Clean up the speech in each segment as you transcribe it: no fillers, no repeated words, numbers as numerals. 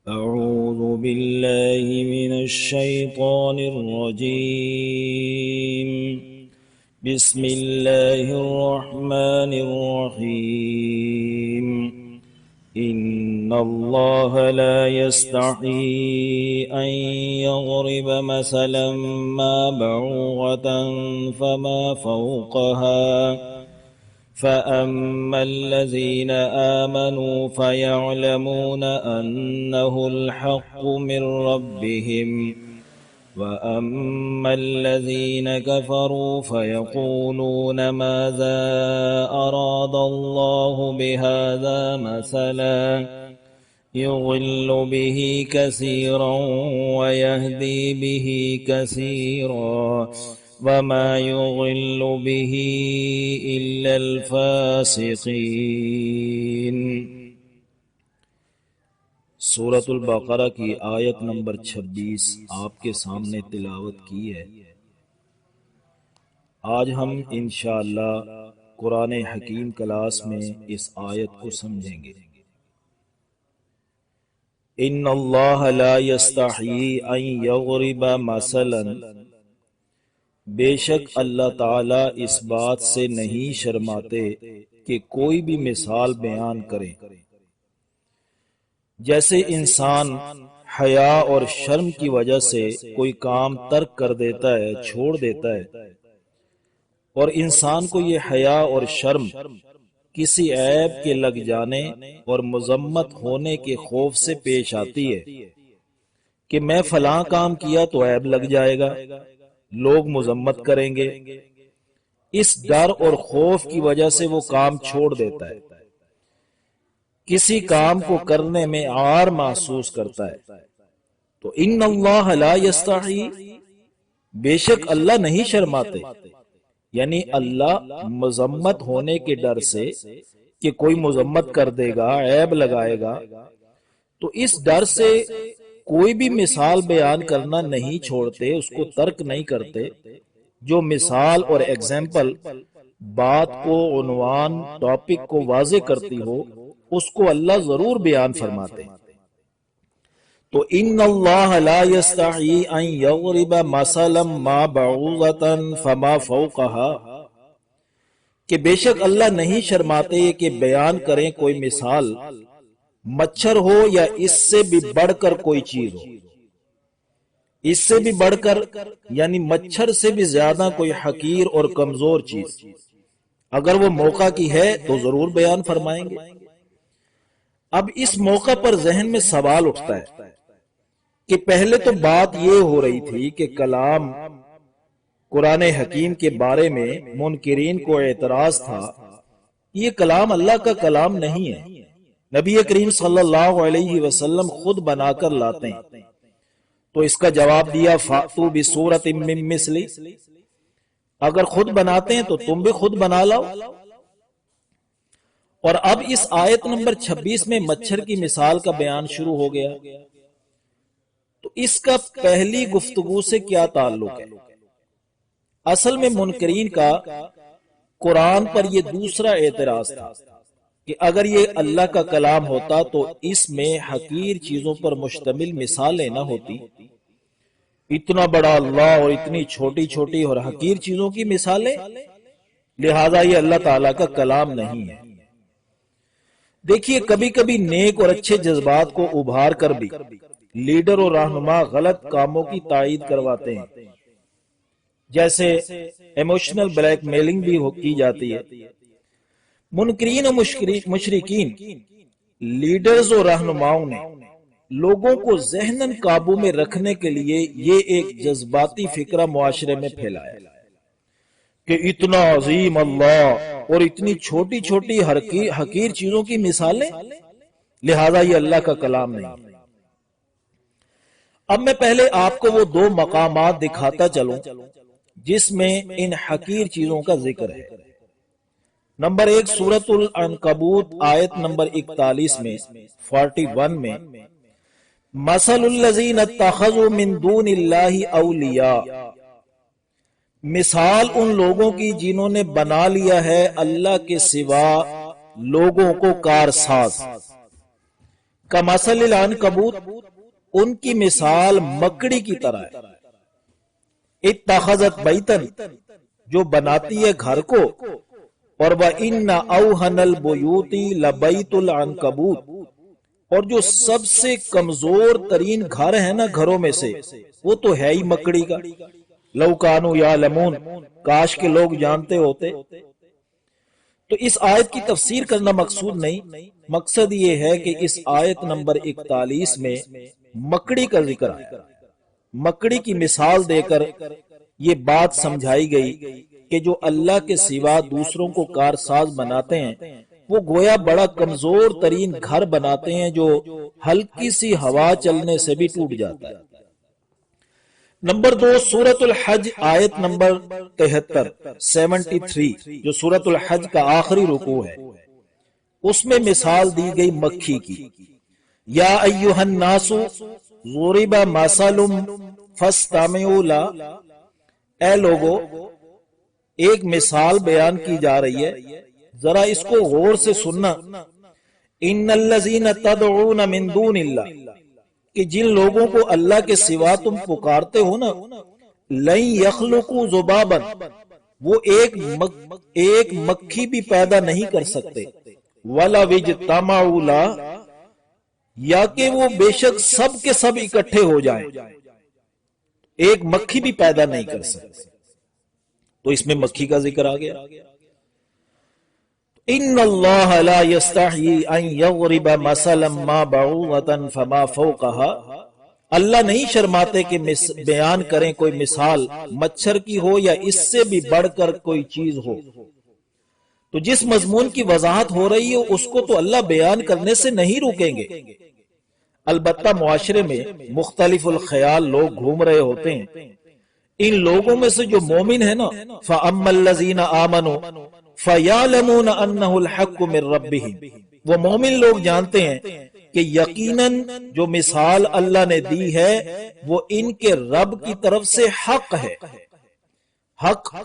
أعوذ بالله من الشيطان الرجيم. بسم الله الرحمن الرحيم. إن الله لا يستحيي أن يضرب مثلا ما بعوضة فما فوقها فأما الذين آمنوا فيعلمون أنه الحق من ربهم وأما الذين كفروا فيقولون ماذا أراد الله بهذا مثلا يضل به كثيرا ويهدي به كثيرا وما يضل به إلا الفاسقين۔ سورۃ البقرہ کی آیت نمبر 26 آپ کے سامنے تلاوت کی ہے۔ آج ہم انشاءاللہ قرآن حکیم کلاس میں اس آیت کو سمجھیں گے۔ ان اللہ لا یستحیی ان یضرب مثلا، بے شک اللہ تعالیٰ اس بات سے نہیں شرماتے کہ کوئی بھی مثال بیان کرے۔ جیسے انسان حیا اور شرم کی وجہ سے کوئی کام ترک کر دیتا ہے، چھوڑ دیتا ہے، اور انسان کو یہ حیا اور شرم کسی عیب کے لگ جانے اور مذمت ہونے کے خوف سے پیش آتی ہے کہ میں فلاں کام کیا تو عیب لگ جائے گا، لوگ مذمت کریں گے۔ اس ڈر اور خوف کی وجہ سے وہ کام چھوڑ دیتا ہے، کسی کام کو کرنے میں عار محسوس کرتا ہے۔ تو ان اللہ لا یستحیی، بے شک اللہ نہیں شرماتے، یعنی اللہ مذمت ہونے کے ڈر سے کہ کوئی مذمت کر دے گا، عیب لگائے گا، تو اس ڈر سے کوئی بھی مثال بیان کرنا نہیں چھوڑتے، اس کو ترک نہیں کرتے۔ جو مثال اور ایگزامپل بات کو، عنوان، ٹاپک کو واضح کرتی ہو، اس کو اللہ ضرور بیان فرماتے ہیں۔ تو ان اللہ لا یستحیی ان یضرب مثلا ما بعوضۃ فما فوقها، کہ بے شک اللہ نہیں شرماتے کہ بیان کریں کوئی مثال، مچھر ہو یا اس سے بھی بڑھ کر کوئی چیز ہو۔ اس سے بھی بڑھ کر یعنی مچھر سے بھی زیادہ کوئی حقیر اور کمزور چیز، اگر وہ موقع کی ہے تو ضرور بیان فرمائیں گے۔ اب اس موقع پر ذہن میں سوال اٹھتا ہے کہ پہلے تو بات یہ ہو رہی تھی کہ کلام قرآن حکیم کے بارے میں منکرین کو اعتراض تھا، یہ کلام اللہ کا کلام نہیں ہے، نبی کریم صلی اللہ علیہ وسلم خود بنا کر لاتے ہیں۔ تو اس کا جواب دیا فَأْتُوا بِسُورَةٍ مِّن مِّثْلِهِ، اگر خود بناتے ہیں تو تم بھی خود بنا لاؤ۔ اور اب اس آیت نمبر 26 میں مچھر کی مثال کا بیان شروع ہو گیا، تو اس کا پہلی گفتگو سے کیا تعلق ہے؟ اصل میں منکرین کا قرآن پر یہ دوسرا اعتراض تھا کہ اگر یہ اللہ کا کلام ہوتا تو اس میں حقیر چیزوں پر مشتمل مثالیں نہ ہوتی، اتنا بڑا اللہ اور اتنی چھوٹی چھوٹی اور حقیر چیزوں کی مثالیں، لہذا یہ اللہ تعالیٰ کا کلام نہیں ہے۔ دیکھیے کبھی کبھی نیک اور اچھے جذبات کو ابھار کر بھی لیڈر اور رہنما غلط کاموں کی تائید کرواتے ہیں، جیسے ایموشنل بلیک میلنگ بھی کی جاتی ہے۔ منکرین و مشرکین، لیڈرز اور رہنماؤں نے لوگوں کو ذہناً قابو میں رکھنے کے لیے یہ ایک جذباتی فکرہ معاشرے میں پھیلایا کہ اتنا عظیم اللہ اور اتنی چھوٹی چھوٹی حقیر چیزوں کی مثالیں، لہذا یہ اللہ کا کلام نہیں۔ اب میں پہلے آپ کو وہ دو مقامات دکھاتا چلوں جس میں ان حقیر چیزوں کا ذکر ہے۔ نمبر 1 سورۃ العنکبوت آیت نمبر 41 میں 41 میں مثل الذین اتخذوا من دون اللہ اولیاء، مثال ان لوگوں کی جنہوں نے بنا لیا ہے اللہ کے سوا لوگوں کو کارساز۔ کمثل العنکبوت، ان کی مثال مکڑی کی طرح ہے، اتخذت بیتن، جو بناتی ہے گھر کو، اور وَإِنَّ أَوْهَنَ الْبُيُوتِ لَبَيْتُ الْعَنْكَبُوتِ، اور جو سب سے کمزور ترین گھر ہے نا گھروں میں سے، وہ تو ہے ہی مکڑی کا۔ لَوْ كَانُوا يَعْلَمُونَ، کاش کے لوگ جانتے ہوتے۔ تو اس آیت کی تفسیر کرنا مقصود نہیں، مقصد یہ ہے کہ اس آیت نمبر 41 میں مکڑی کا ذکر آیا، مکڑی کی مثال دے کر یہ بات سمجھائی گئی کہ جو اللہ کے سوا دوسروں کو کارساز بناتے ہیں وہ گویا بڑا کمزور ترین گھر بناتے ہیں جو ہلکی سی ہوا چلنے سے بھی ٹوٹ جاتا ہے۔ نمبر 2، سورۃ الحج آیت نمبر 73 جو سورۃ الحج کا آخری رکوع ہے، اس میں مثال دی گئی مکھی کی۔ یا ایھا الناس ضرب مثل فاستمعوا لہ، اے لوگو ایک مثال بیان کی جا رہی ہے، ذرا اس کو غور سے سننا۔ ان الذین تدعون من دون اللہ، کہ جن لوگوں کو اللہ کے سوا تم پکارتے ہو نا، لن یخلقوا ذبابا، وہ ایک مکھی بھی پیدا نہیں کر سکتے، ولا اجتمعوا لہ، یا کہ وہ بے شک سب کے سب اکٹھے ہو جائیں، ایک مکھی بھی پیدا نہیں کر سکتے۔ تو اس میں مکھی کا ذکر آ گیا۔ ان اللہ لا یستحیی ان یضرب مثلا ما بعوضۃ فما فوقها، اللہ نہیں شرماتے کہ بیان کریں کوئی مثال مچھر کی ہو یا اس سے بھی بڑھ کر کوئی چیز ہو۔ تو جس مضمون کی وضاحت ہو رہی ہے اس کو تو اللہ بیان کرنے سے نہیں روکیں گے۔ البتہ معاشرے میں مختلف الخیال لوگ گھوم رہے ہوتے ہیں، ان لوگوں میں سے جو مومن ہے نا، فَأَمَّا الَّذِينَ آمَنُوا فَيَعْلَمُونَ أَنَّهُ الْحَقُّ مِن رَبِّهِمْ، وہ مومن لوگ جانتے ہیں کہ یقیناً جو مثال اللہ نے دی ہے وہ ان کے رب کی طرف سے حق ہے، حق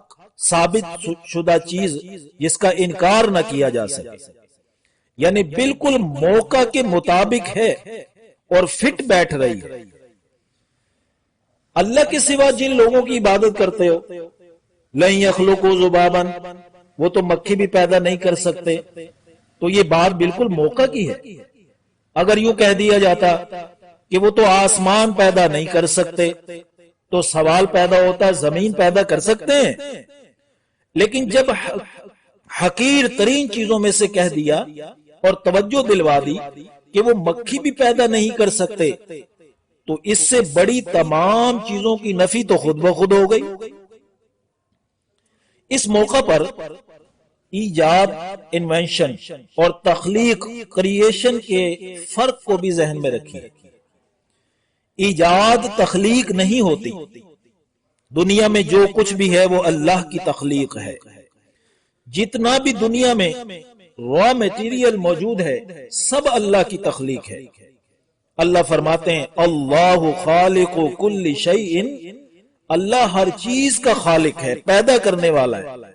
ثابت شدہ چیز جس کا انکار نہ کیا جا سکے، یعنی بالکل موقع کے مطابق ہے اور فٹ بیٹھ رہی ہے۔ اللہ کے سوا جن لوگوں کی عبادت کرتے ہو، لن یخلقوا ذبابا، وہ تو مکھی بھی پیدا نہیں کر سکتے، تو یہ بات بالکل موقع کی ہے۔ اگر یوں کہہ دیا جاتا کہ وہ تو آسمان پیدا نہیں کر سکتے تو سوال پیدا ہوتا زمین پیدا کر سکتے ہیں، لیکن جب حقیر ترین چیزوں میں سے کہہ دیا اور توجہ دلوا دی کہ وہ مکھی بھی پیدا نہیں کر سکتے، تو اس سے بڑی تمام چیزوں کی نفی تو خود بخود ہو گئی۔ اس موقع پر ایجاد، انوینشن اور تخلیق، کریشن کے فرق کو بھی ذہن میں رکھیے۔ ایجاد تخلیق نہیں ہوتی، دنیا میں جو کچھ بھی ہے وہ اللہ کی تخلیق ہے۔ جتنا بھی دنیا میں را میٹیریل موجود ہے سب اللہ کی تخلیق ہے۔ اللہ فرماتے ہیں اللہ خالق کل شیء، اللہ ہر چیز کا خالق ہے، پیدا کرنے والا ہے۔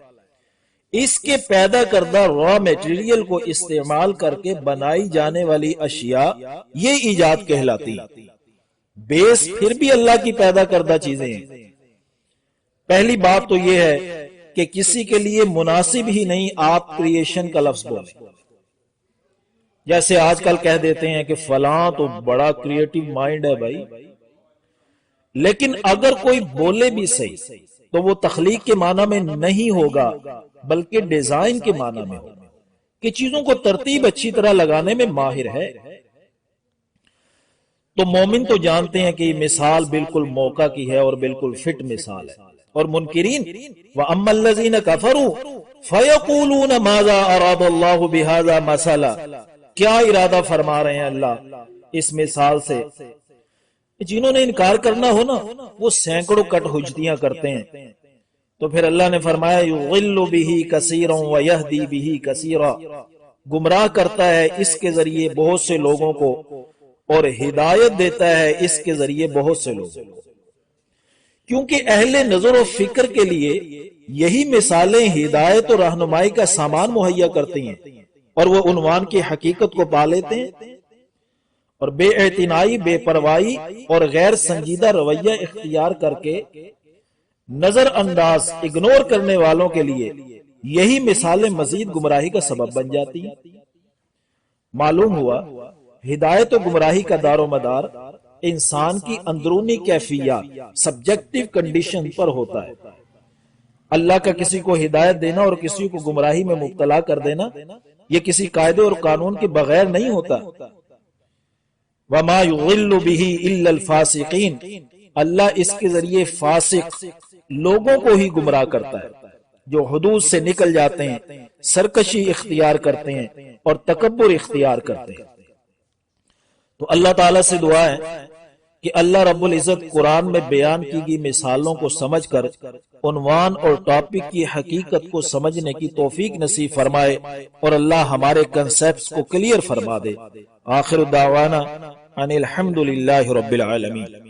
اس کے پیدا کردہ را میٹیریل کو استعمال کر کے بنائی جانے والی اشیاء یہ ایجاد کہلاتی ہیں۔ بیس پھر بھی اللہ کی پیدا کردہ چیزیں ہیں۔ پہلی بات تو یہ ہے کہ کسی کے لیے مناسب ہی نہیں آپ کریشن کا لفظ بولیں۔ جیسے آج کل کہہ دیتے ہیں کہ فلاں تو بڑا کریٹو مائنڈ ہے بھائی، لیکن اگر کوئی بولے بھی صحیح تو وہ تخلیق کے معنی میں نہیں ہوگا بلکہ ڈیزائن کے معنی میں ہوگا، کہ چیزوں کو ترتیب اچھی طرح لگانے میں ماہر ہے۔ تو مومن تو جانتے ہیں کہ یہ مثال بالکل موقع کی ہے اور بالکل فٹ مثال ہے، اور منکرین وَأَمَّا الَّذِينَ كَفَرُوا فَيَقُولُونَ مَاذَا أَرَادَ اللَّهُ بِهَذَا مَثَلًا، کیا ارادہ فرما رہے ہیں اللہ اس مثال سے۔ جنہوں نے انکار کرنا ہو نا وہ سینکڑوں کٹ حجتیاں کرتے ہیں، تو پھر اللہ نے فرمایا یضل بہ کثیرا ویہدی بہ کثیرا، گمراہ کرتا ہے اس کے ذریعے بہت سے لوگوں کو اور ہدایت دیتا ہے اس کے ذریعے بہت سے لوگوں کو۔ کیونکہ اہل نظر و فکر کے لیے یہی مثالیں ہدایت اور رہنمائی کا سامان مہیا کرتی ہیں اور وہ عنوان کی حقیقت کو پا لیتے ہیں۔ اور بے اعتنائی، بے پرواہی اور غیر سنجیدہ رویہ اختیار کر کے نظر انداز، اگنور کرنے والوں کے لیے یہی مثالیں مزید گمراہی کا سبب بن جاتی ہیں۔ معلوم ہوا ہدایت و گمراہی کا دار و مدار انسان کی اندرونی کیفیات، سبجیکٹو کنڈیشن پر ہوتا ہے۔ اللہ کا کسی کو ہدایت دینا اور کسی کو گمراہی میں مبتلا کر دینا یہ کسی قاعدے اور قانون کے بغیر نہیں ہوتا۔ وَمَا يُضِلُّ بِهِ إِلَّا الْفَاسِقِينَ، اللہ اس کے ذریعے فاسق لوگوں کو ہی گمراہ کرتا ہے جو حدود سے نکل جاتے ہیں، سرکشی اختیار کرتے ہیں اور تکبر اختیار کرتے ہیں۔ تو اللہ تعالیٰ سے دعا ہے کہ اللہ رب العزت قرآن میں بیان کی گئی مثالوں کو سمجھ کر عنوان اور ٹاپک کی حقیقت کو سمجھنے کی توفیق نصیب فرمائے اور اللہ ہمارے کنسیپٹس کو کلیئر فرما دے۔ آخر دعوانا ان الحمد للہ رب العالمین۔